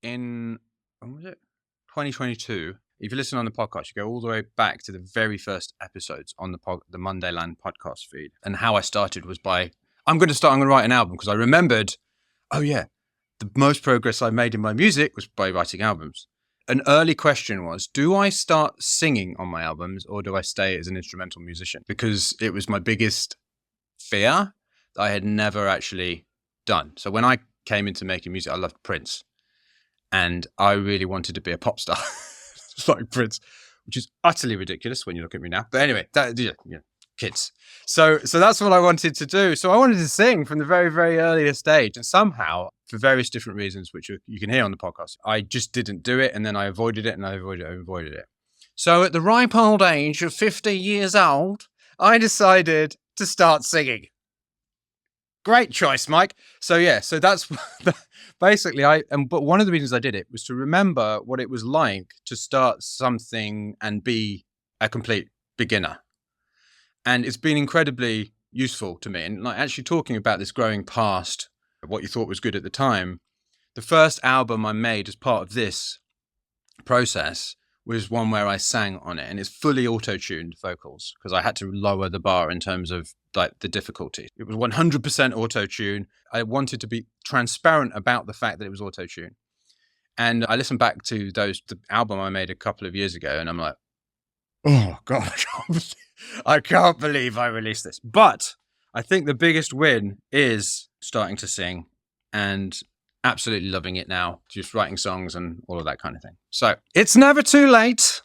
in, when was it? 2022. If you listen on the podcast, you go all the way back to the very first episodes on the Mondayland podcast feed. And how I started was by, I'm going to write an album, because I remembered, oh yeah, the most progress I made in my music was by writing albums. An early question was, do I start singing on my albums or do I stay as an instrumental musician? Because it was my biggest fear that I had never actually done. So when I came into making music, I loved Prince. And I really wanted to be a pop star like Prince, which is utterly ridiculous when you look at me now. But anyway, kids. So that's what I wanted to do. So I wanted to sing from the very, very earliest age. And somehow, for various different reasons, which you can hear on the podcast, I just didn't do it. And then I avoided it and I avoided it. So at the ripe old age of 50 years old, I decided to start singing. Great choice, Mike. So that's basically but one of the reasons I did it was to remember what it was like to start something and be a complete beginner. And it's been incredibly useful to me. And like actually talking about this growing past what you thought was good at the time, the first album I made as part of this process was one where I sang on it, and it's fully auto-tuned vocals because I had to lower the bar in terms of like the difficulty. It was 100% auto-tune. I wanted to be transparent about the fact that it was auto-tune. And I listened back to the album I made a couple of years ago, and I'm like, oh God, I can't believe I released this. But I think the biggest win is starting to sing and absolutely loving it now, just writing songs and all of that kind of thing. So it's never too late.